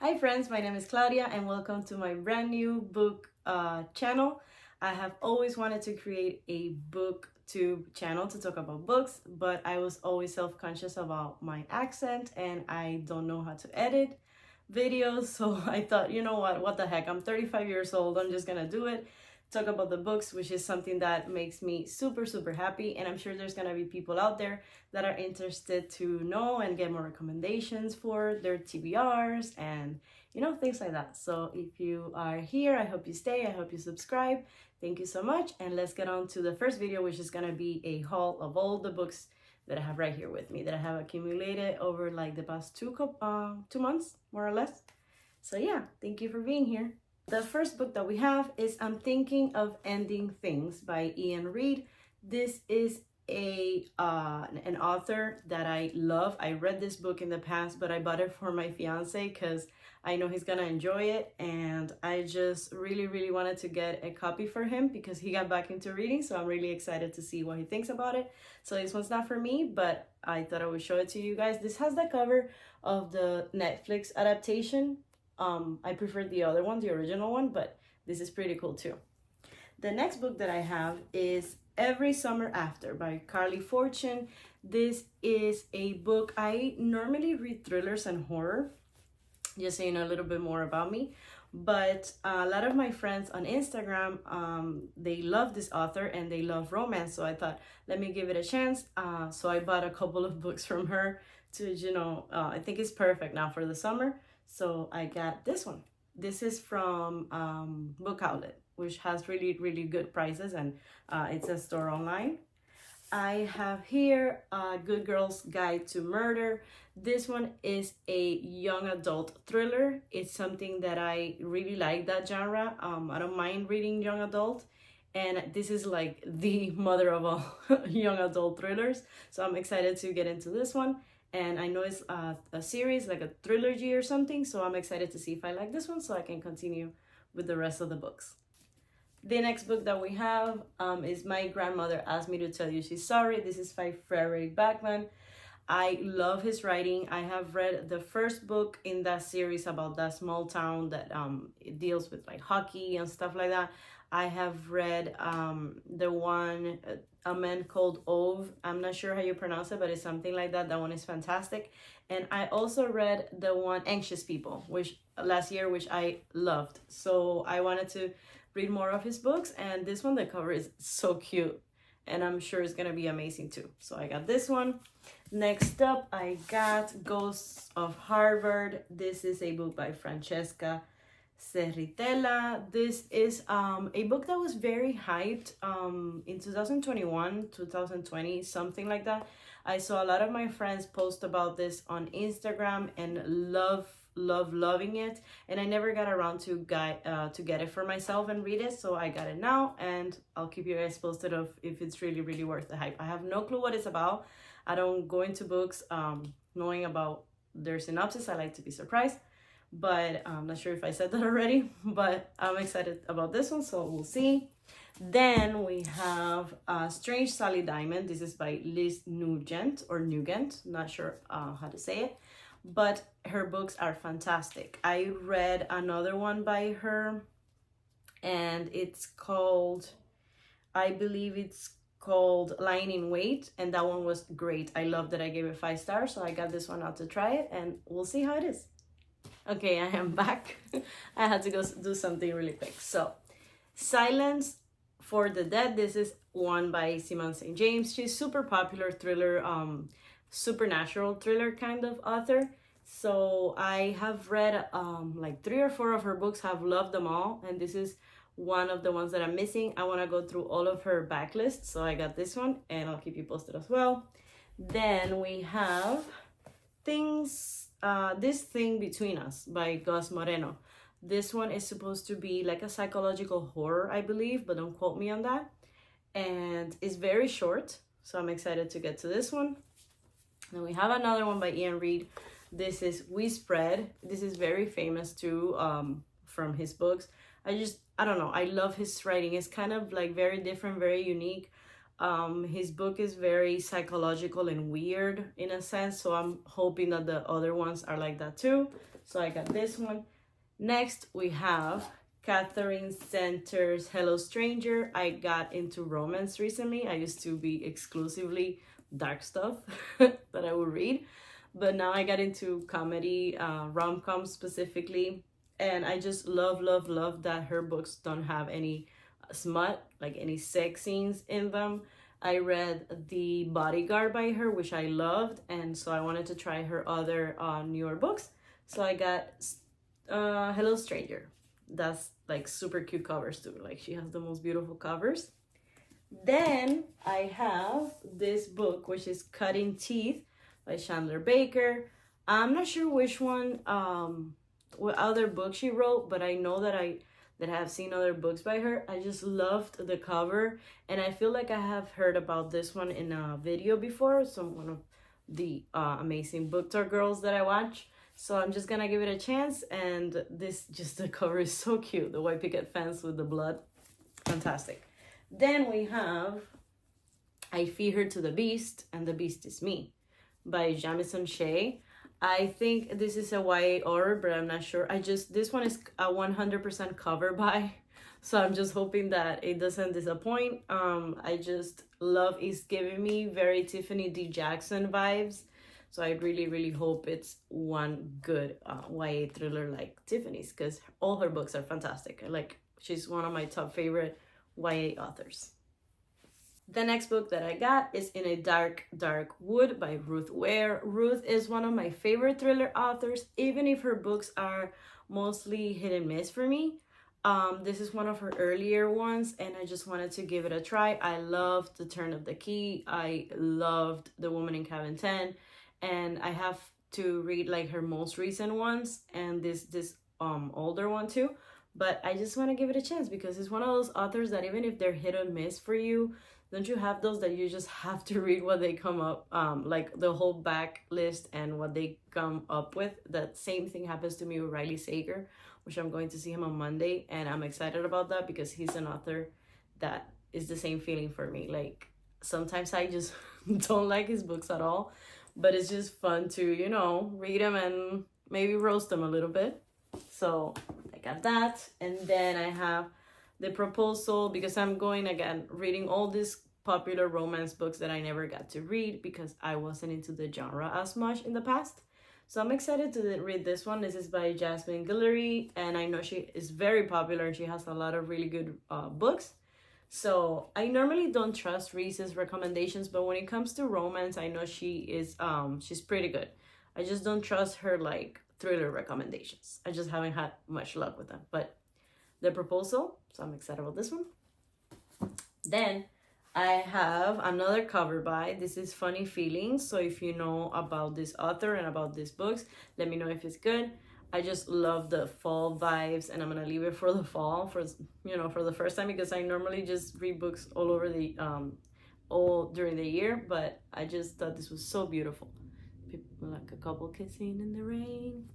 Hi friends, my name is Claudia and welcome to my brand new book channel. I have always wanted to create a booktube channel to talk about books, but I was always self-conscious about my accent and I don't know how to edit videos. So I thought, you know what the heck, I'm 35 years old, I'm just gonna do it, talk about the books, which is something that makes me super happy. And I'm sure there's gonna be people out there that are interested to know and get more recommendations for their TBRs and things like that. So if you are here, I hope you stay, I hope you subscribe. Thank you so much, and let's get on to the first video, which is gonna be a haul of all the books that I have right here with me that I have accumulated over like the past 2 months, more or less. So yeah, thank you for being here. The first book that we have is I'm Thinking of Ending Things by Ian Reid. This is an author that I love. I read this book in the past, but I bought it for my fiance because I know he's gonna enjoy it, and I just really wanted to get a copy for him because he got back into reading, so I'm really excited to see what he thinks about it. So this one's not for me, but I thought I would show it to you guys. This has the cover of the Netflix adaptation. I prefer the other one, the original one, but this is pretty cool too. The next book that I have is Every Summer After by Carly Fortune. This is a book, I normally read thrillers and horror, just so you know a little bit more about me. But a lot of my friends on Instagram, they love this author and they love romance. So I thought, let me give it a chance. So I bought a couple of books from her to, I think it's perfect now for the summer. So I got this one. This is from Book Outlet, which has really good prices, and it's a store online. I have here Good Girl's Guide to Murder. This one is a young adult thriller. It's something that I really like, that genre. I don't mind reading young adult, and this is like the mother of all young adult thrillers. So I'm excited to get into this one. And I know it's a series, like a trilogy or something, so I'm excited to see if I like this one so I can continue with the rest of the books. The next book that we have is My Grandmother Asked Me to Tell You She's Sorry. This is by Frederick Backman. I love his writing. I have read the first book in that series about that small town that it deals with like hockey and stuff like that. I have read the one, A Man Called Ove. I'm not sure how you pronounce it, but it's something like that. That one is fantastic. And I also read the one Anxious People, which last year, which I loved. So I wanted to read more of his books, and this one, the cover is so cute, and I'm sure it's gonna be amazing too. So I got this one. Next up, I got Ghosts of Harvard. This is a book by Francesca Cerritella. This is a book that was very hyped in 2021, 2020, something like that. I saw a lot of my friends post about this on Instagram and loving it, and I never got around to get it for myself and read it, so I got it now, and I'll keep you guys posted of if it's really worth the hype. I have no clue what it's about. I don't go into books knowing about their synopsis. I like to be surprised, but I'm not sure if I said that already, but I'm excited about this one, so we'll see. Then we have Strange Sally Diamond. This is by Liz Nugent, not sure how to say it, but her books are fantastic. I read another one by her, and it's called, I believe it's called Lying in Wait, and that one was great. I love that. I gave it 5 stars, so I got this one out to try it, and we'll see how it is. Okay, I am back. I had to go do something really quick. So, Silence for the Dead. This is one by Simone St. James. She's super popular thriller, supernatural thriller kind of author. So I have read like 3 or 4 of her books, have loved them all, and this is one of the ones that I'm missing. I want to go through all of her backlist, so I got this one, and I'll keep you posted as well. Then we have This Thing Between Us by Gus Moreno. This one is supposed to be like a psychological horror, I believe, but don't quote me on that. And it's very short, so I'm excited to get to this one. Then we have another one by Ian Reid. This is We Spread. This is very famous too, from his books. I don't know, I love his writing. It's kind of like very different, very unique. His book is very psychological and weird in a sense, so I'm hoping that the other ones are like that too. So I got this one. Next, we have Catherine Center's Hello Stranger. I got into romance recently. I used to be exclusively dark stuff that I would read, but now I got into comedy, rom-com specifically, and I just love that her books don't have any smut, like any sex scenes in them. I read The Bodyguard by her, which I loved, and so I wanted to try her other newer books. So I got Hello Stranger. That's like super cute covers too. Like she has the most beautiful covers. Then I have this book, which is Cutting Teeth by Chandler Baker. I'm not sure which one, what other book she wrote, but I know that I have seen other books by her. I just loved the cover, and I feel like I have heard about this one in a video before. So one of the amazing book tour girls that I watch. So I'm just gonna give it a chance, and this just the cover is so cute. The white picket fence with the blood, fantastic. Then we have I Feed Her to the Beast, and the Beast is Me by Jamison Shea. I think this is a YA horror, but I'm not sure. This one is a 100% cover by, so I'm just hoping that it doesn't disappoint. I just love, it's giving me very Tiffany D. Jackson vibes. So I really hope it's one good YA thriller like Tiffany's, because all her books are fantastic. She's one of my top favorite YA authors. The next book that I got is In a Dark Wood by Ruth Ware. Ruth is one of my favorite thriller authors, even if her books are mostly hit and miss for me. This is one of her earlier ones, and I just wanted to give it a try. I loved The Turn of the Key. I loved The Woman in Cabin 10. And I have to read like her most recent ones and this older one too. But I just want to give it a chance because it's one of those authors that even if they're hit or miss for you, don't you have those that you just have to read what they come up, like the whole back list and what they come up with. That same thing happens to me with Riley Sager, which I'm going to see him on Monday. And I'm excited about that because he's an author that is the same feeling for me. Like sometimes I just don't like his books at all, but it's just fun to, read them and maybe roast them a little bit. So I got that. And then I have The Proposal, because I'm going again, reading all these popular romance books that I never got to read because I wasn't into the genre as much in the past. So I'm excited to read this one. This is by Jasmine Guillory, and I know she is very popular and she has a lot of really good books. So I normally don't trust Reese's recommendations, but when it comes to romance, I know she is she's pretty good. I just don't trust her like thriller recommendations. I just haven't had much luck with them. But The Proposal, so I'm excited about this one. Then I have another cover by, this is Funny Feelings. So if you know about this author and about these books, let me know if it's good. I just love the fall vibes, and I'm gonna leave it for the fall for the first time, because I normally just read books all over the all during the year, but I just thought this was so beautiful. People, like a couple kissing in the rain.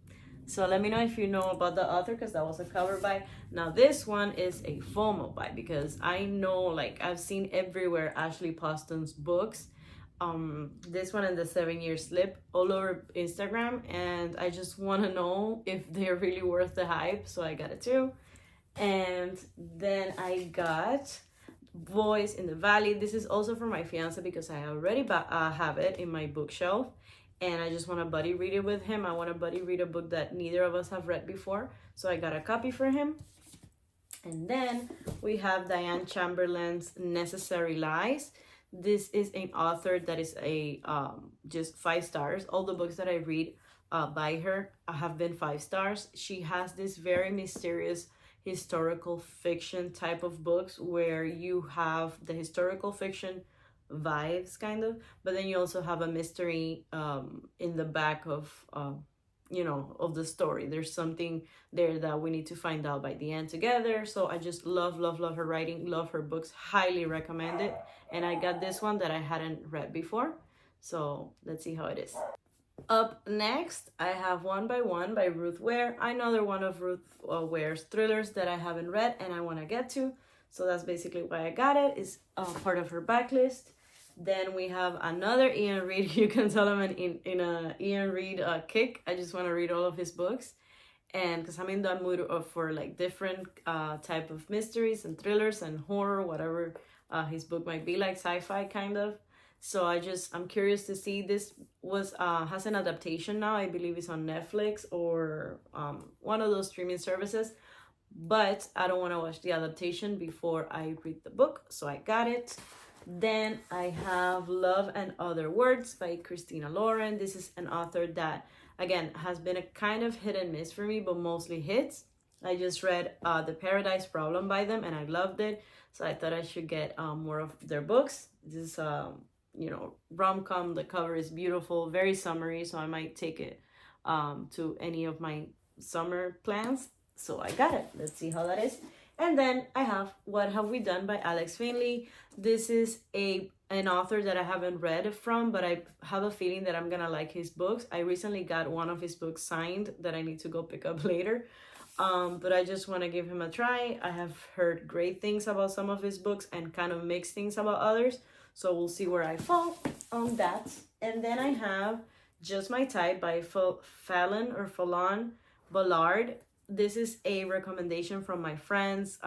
So let me know if you know about the author, because that was a cover by. Now this one is a FOMO buy, because I know, like, I've seen everywhere Ashley Poston's books. This one and The 7 Year Slip all over Instagram, and I just want to know if they're really worth the hype, so I got it too. And then I got Voice in the Valley. This is also for my fiance because I already have it in my bookshelf, and I just want to buddy read it with him. I want to buddy read a book that neither of us have read before, so I got a copy for him. And then we have Diane Chamberlain's Necessary Lies. This is an author that is a just 5 stars. All the books that I read by her have been 5 stars. She has this very mysterious historical fiction type of books where you have the historical fiction vibes kind of, but then you also have a mystery in the back of of the story. There's something there that we need to find out by the end together. So I just love her writing, love her books, highly recommend it. And I got this one that I hadn't read before, so let's see how it is. Up next, I have One by One by Ruth Ware. Another one of Ruth Ware's thrillers that I haven't read and I want to get to, so that's basically why I got it. It's part of her backlist. Then we have another Ian Reid. You can tell I'm in a Ian Reid kick. I just want to read all of his books. and because I'm in the mood for like different type of mysteries and thrillers and horror, whatever his book might be, like sci-fi kind of. So I'm curious to see. This was has an adaptation now. I believe it's on Netflix or one of those streaming services. But I don't want to watch the adaptation before I read the book, so I got it. Then I have Love and Other Words by Christina Lauren. This is an author that, again, has been a kind of hit and miss for me, but mostly hits. I just read The Paradise Problem by them, and I loved it. So I thought I should get more of their books. This is, rom-com. The cover is beautiful, very summery, so I might take it to any of my summer plans. So I got it. Let's see how that is. And then I have What Have We Done by Alex Finley. This is an author that I haven't read from, but I have a feeling that I'm gonna like his books. I recently got one of his books signed that I need to go pick up later. But I just want to give him a try. I have heard great things about some of his books and kind of mixed things about others. So we'll see where I fall on that. And then I have Just My Type by Fallon Ballard. This is a recommendation from my friends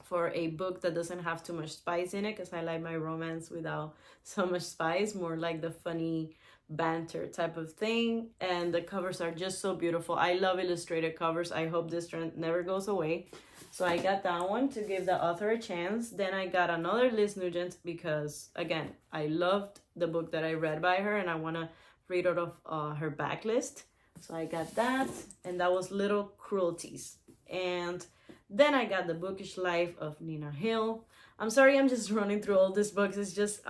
for a book that doesn't have too much spice in it, because I like my romance without so much spice, more like the funny banter type of thing. And the covers are just so beautiful. I love illustrated covers. I hope this trend never goes away. So I got that one to give the author a chance. Then I got another Liz Nugent because, again, I loved the book that I read by her and I want to read out of her backlist. So I got that, and that was Little Cruelties. And then I got The Bookish Life of Nina Hill. I'm sorry, I'm just running through all these books. It's just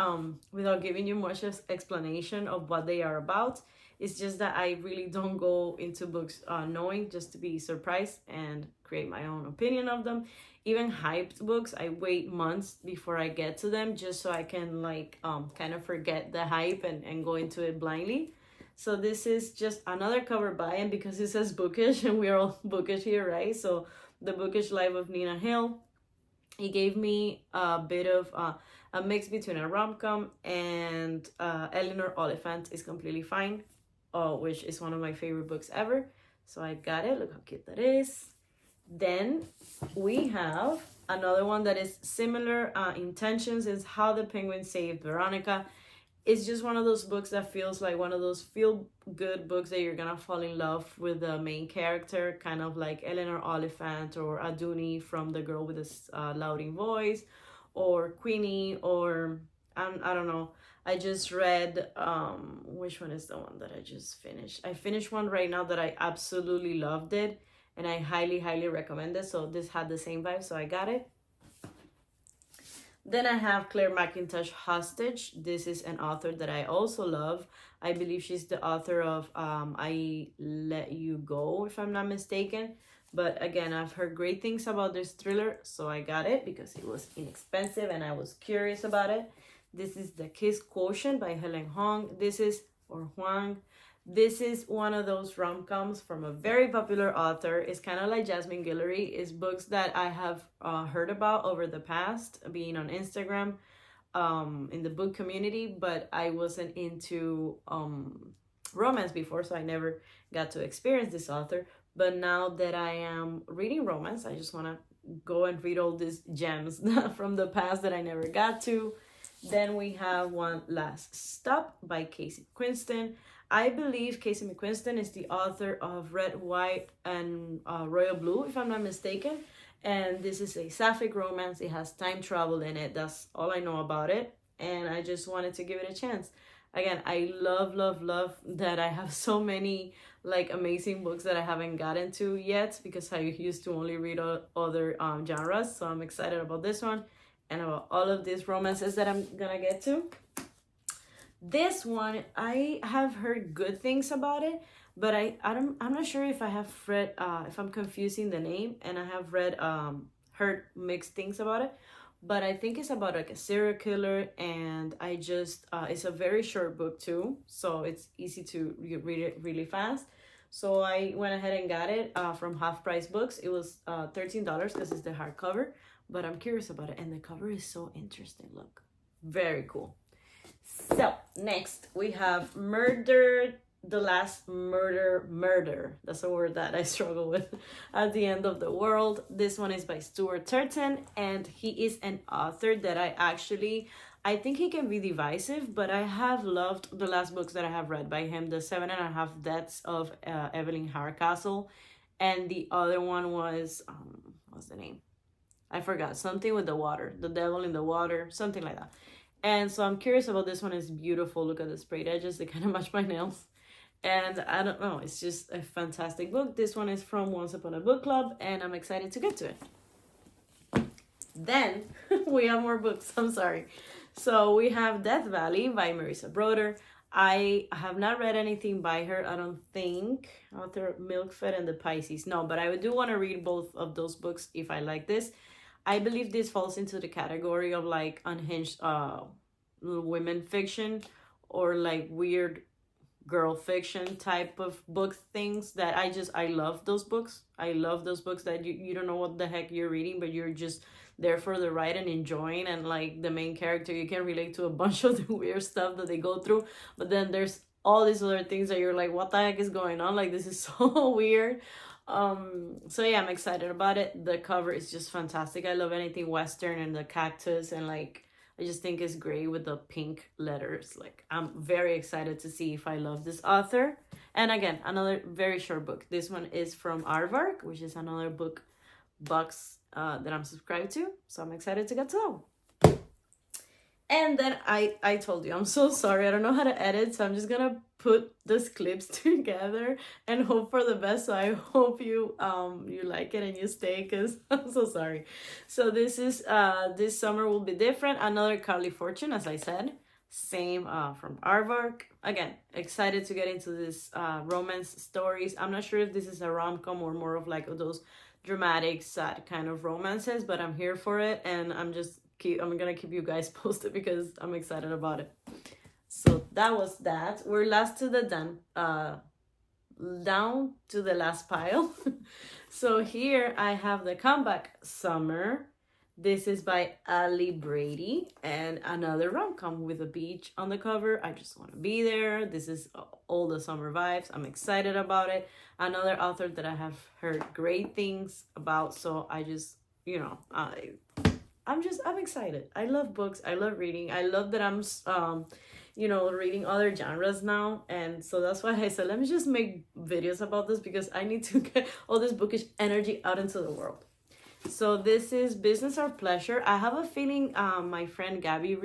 without giving you much explanation of what they are about. It's just that I really don't go into books knowing, just to be surprised and create my own opinion of them. Even hyped books, I wait months before I get to them, just so I can kind of forget the hype and go into it blindly. So this is just another cover by, and because it says bookish and we're all bookish here, right? So The Bookish Life of Nina Hill. He gave me a bit of a mix between a rom-com and Eleanor Oliphant is Completely Fine, which is one of my favorite books ever. So I got it. Look how cute that is. Then we have another one that is similar intentions, is How the Penguin Saved Veronica. It's just one of those books that feels like one of those feel-good books that you're gonna fall in love with the main character, kind of like Eleanor Oliphant or Aduni from The Girl with a Louding Voice, or Queenie, or I don't know. I just read, which one is the one that I just finished? I finished one right now that I absolutely loved it, and I highly, highly recommend it. So this had the same vibe, so I got it. Then I have Claire McIntosh, Hostage. This is an author that I also love. I believe she's the author of I Let You Go, if I'm not mistaken. But again, I've heard great things about this thriller, so I got it because it was inexpensive and I was curious about it. This is The Kiss Quotient by Helen Huang. This is one of those rom-coms from a very popular author. It's kind of like Jasmine Guillory. It's books that I have heard about over the past, being on Instagram, in the book community, but I wasn't into romance before, so I never got to experience this author. But now that I am reading romance, I just want to go and read all these gems from the past that I never got to. Then we have One Last Stop by Casey McQuiston. I believe Casey McQuiston is the author of Red, White, and Royal Blue, if I'm not mistaken. And this is a sapphic romance. It has time travel in it. That's all I know about it. And I just wanted to give it a chance. Again, I love, love, love that I have so many amazing books that I haven't gotten to yet, because I used to only read other genres. So I'm excited about this one and about all of these romances that I'm gonna get to. This one, I have heard good things about it, but I'm not sure if I have read, if I'm confusing the name, and I have heard mixed things about it, but I think it's about a serial killer, and it's a very short book too, so it's easy to read it really fast. So I went ahead and got it from Half Price Books. It was $13 because it's the hardcover, but I'm curious about it, and the cover is so interesting. Look, very cool. So next we have Murder the last murder. That's a word that I struggle with. At the End of the World. This one is by Stuart Turton, and he is an author that I think he can be divisive, but I have loved the last books that I have read by him. The 7.5 Deaths of Evelyn Hardcastle, and the other one was what's the name? I forgot. Something with the water, The Devil in the Water, something like that. And so I'm curious about this one. It's beautiful. Look at the sprayed edges. They kind of match my nails. And I don't know, it's just a fantastic book. This one is from Once Upon a Book Club, and I'm excited to get to it. Then we have more books. I'm sorry. So we have Death Valley by Marissa Broder. I have not read anything by her, I don't think. Author Milkfed and the Pisces. No, but I do want to read both of those books if I like this. I believe this falls into the category of like unhinged women fiction, or like weird girl fiction type of book things that I love those books. I love those books that you don't know what the heck you're reading, but you're just there for the ride and enjoying, and like the main character, you can relate to a bunch of the weird stuff that they go through, but then there's all these other things that you're like, what the heck is going on? Like, this is so weird. So yeah, I'm excited about it. The cover is just fantastic. I love anything Western, and the cactus, and like, I just think it's great with the pink letters. Like, I'm very excited to see if I love this author. And again, another very short book. This one is from Aardvark, which is another book box that I'm subscribed to. So I'm excited to get to that one. And then I told you, I'm so sorry. I don't know how to edit, so I'm just going to put these clips together and hope for the best. So I hope you like it and you stay, because I'm so sorry. So this is this summer will be different. Another Carly Fortune, as I said. Same from Aardvark. Again, excited to get into this romance stories. I'm not sure if this is a rom-com or more of like those dramatic, sad kind of romances, but I'm here for it, and I'm gonna keep you guys posted because I'm excited about it. So that was that. We're down to the last pile. So here I have the Comeback Summer. This is by Ali Brady, and another rom-com with a beach on the cover. I just want to be there. This is all the summer vibes. I'm excited about it. Another author that I have heard great things about, so I just, I'm excited. I love books. I love reading. I love that I'm reading other genres now, and so that's why I said, let me just make videos about this, because I need to get all this bookish energy out into the world. So this is Business or Pleasure. I have a feeling my friend Gabby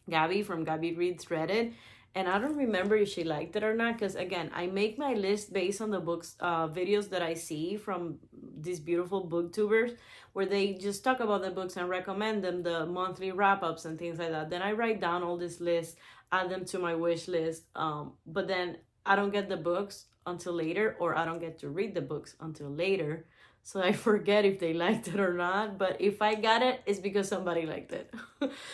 Gabby from Gabby Reads read it, and I don't remember if she liked it or not, because again, I make my list based on the books videos that I see from these beautiful booktubers, where they just talk about the books and recommend them, the monthly wrap-ups and things like that. Then I write down all this lists, add them to my wish list, but then I don't get the books until later, or I don't get to read the books until later. So I forget if they liked it or not, but if I got it, it's because somebody liked it.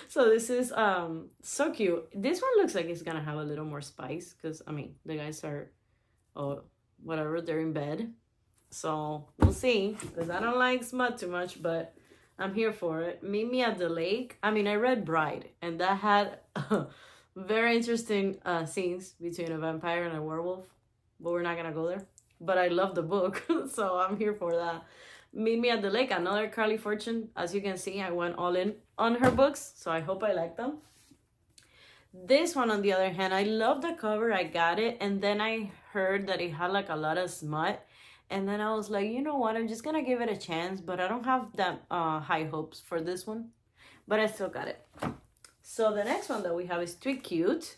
So this is so cute. This one looks like it's gonna have a little more spice, because I mean, the guys are, whatever, they're in bed. So we'll see, because I don't like smut too much, but I'm here for it. Meet Me at the Lake. I mean, I read Bride, and that had very interesting scenes between a vampire and a werewolf, but we're not gonna go there. But I love the book, so I'm here for that. Meet Me at the Lake, another Carly Fortune. As you can see, I went all in on her books, so I hope I like them. This one, on the other hand, I love the cover. I got it, and then I heard that it had like a lot of smut, and then I was like, you know what, I'm just gonna give it a chance, but I don't have that high hopes for this one, but I still got it. So the next one that we have is Tweet Cute.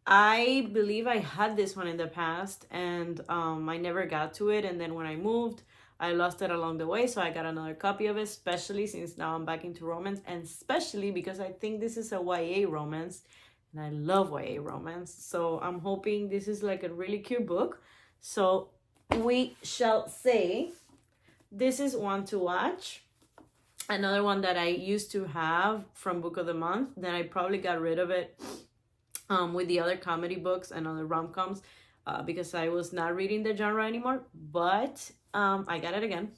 I believe I had this one in the past, and I never got to it, and then when I moved, I lost it along the way, so I got another copy of it, especially since now I'm back into romance, and especially because I think this is a YA romance, and I love YA romance, so I'm hoping this is like a really cute book. So we shall say this is one to watch. Another one that I used to have from Book of the Month, then I probably got rid of it with the other comedy books and other rom-coms because I was not reading the genre anymore, but I got it again.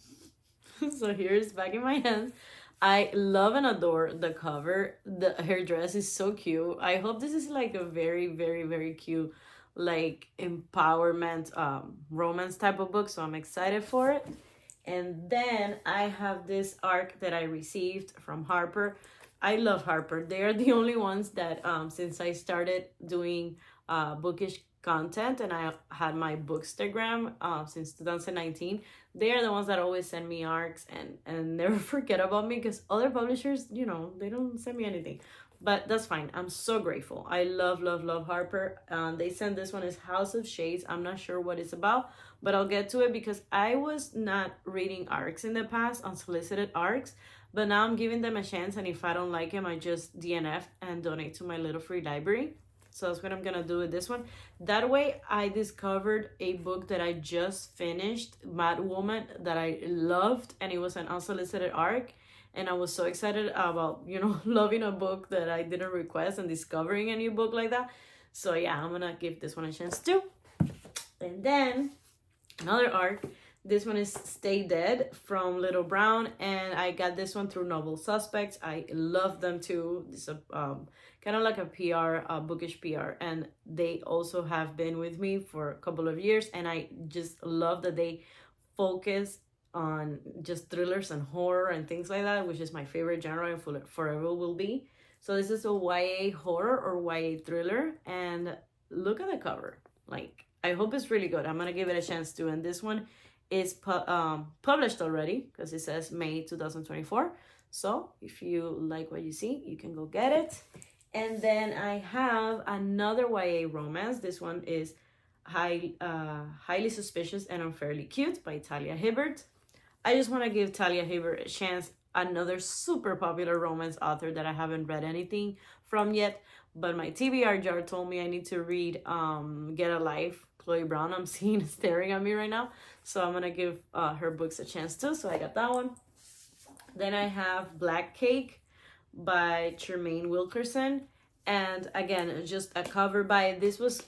So here's back in my hands. I love and adore the cover. Her dress is so cute. I hope this is like a very, very, very cute like empowerment romance type of book, so I'm excited for it. And then I have this arc that I received from Harper. I love Harper. They are the only ones that since I started doing bookish content and I had my bookstagram since 2019, they are the ones that always send me arcs and never forget about me, because other publishers, you know, they don't send me anything. But that's fine. I'm so grateful. I love, love, love Harper. They sent this one as House of Shades. I'm not sure what it's about, but I'll get to it because I was not reading arcs in the past, unsolicited arcs, but now I'm giving them a chance, and if I don't like them, I just DNF and donate to my little free library. So that's what I'm gonna do with this one. That way, I discovered a book that I just finished, Mad Woman, that I loved, and it was an unsolicited arc. And I was so excited about, you know, loving a book that I didn't request and discovering a new book like that. So yeah, I'm gonna give this one a chance too. And then another arc. This one is Stay Dead from Little Brown, and I got this one through Novel Suspects. I love them too. It's a kind of like a PR, bookish PR, and they also have been with me for a couple of years, and I just love that they focus on just thrillers and horror and things like that, which is my favorite genre and forever will be. So this is a YA horror or YA thriller, and look at the cover. Like, I hope it's really good. I'm gonna give it a chance too. And this one is published already because it says May 2024. So if you like what you see, you can go get it. And then I have another YA romance. This one is Highly Suspicious and Unfairly Cute by Talia Hibbert. I just want to give Talia Hibbert a chance, another super popular romance author that I haven't read anything from yet, but my TBR jar told me I need to read Get a Life, Chloe Brown. I'm seeing staring at me right now, so I'm gonna give her books a chance too. So I got that one. Then I have Black Cake by Tremaine Wilkerson, and again, just a cover by, this was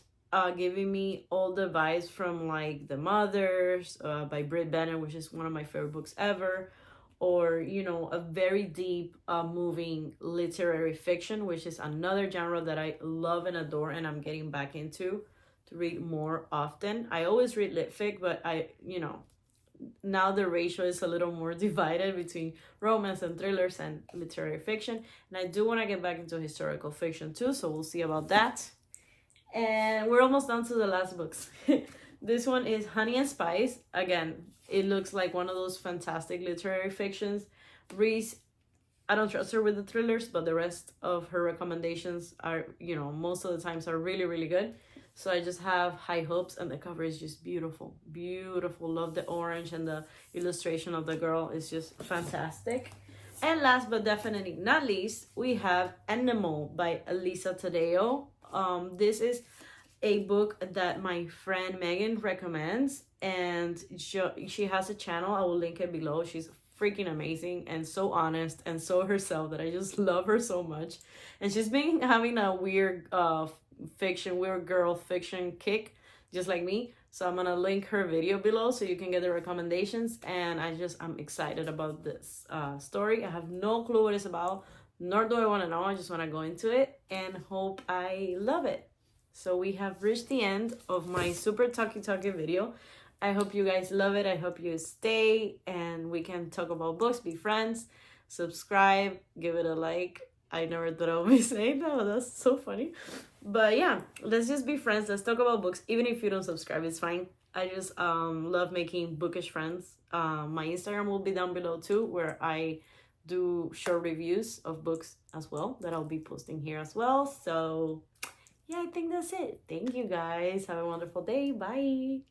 giving me all the vibes from like The Mothers by Britt Bennett, which is one of my favorite books ever, or, you know, a very deep moving literary fiction, which is another genre that I love and adore and I'm getting back into to read more often. I always read lit fic, but I, you know, now the ratio is a little more divided between romance and thrillers and literary fiction, and I do want to get back into historical fiction too, so we'll see about that. And we're almost down to the last books. This one is Honey and Spice. Again, it looks like one of those fantastic literary fictions. Reese, I don't trust her with the thrillers, but the rest of her recommendations are, you know, most of the times are really, really good. So I just have high hopes, and the cover is just beautiful. Beautiful. Love the orange, and the illustration of the girl is just fantastic. And last but definitely not least, we have Animal by Elisa Tadeo. This is a book that my friend Megan recommends, and she has a channel. I will link it below. She's freaking amazing and so honest and so herself that I just love her so much. And she's been having a weird weird girl fiction kick, just like me. So I'm gonna link her video below so you can get the recommendations. And I'm excited about this story. I have no clue what it's about, nor do I want to know. I just want to go into it and hope I love it. So we have reached the end of my super talky video. I hope you guys love it. I hope you stay and we can talk about books, be friends, subscribe, give it a like. I never thought I would be saying that, but that's so funny. But yeah, let's just be friends. Let's talk about books. Even if you don't subscribe, it's fine. I just love making bookish friends. My Instagram will be down below too, where I do short reviews of books as well that I'll be posting here as well. So yeah, I think that's it. Thank you guys. Have a wonderful day. Bye.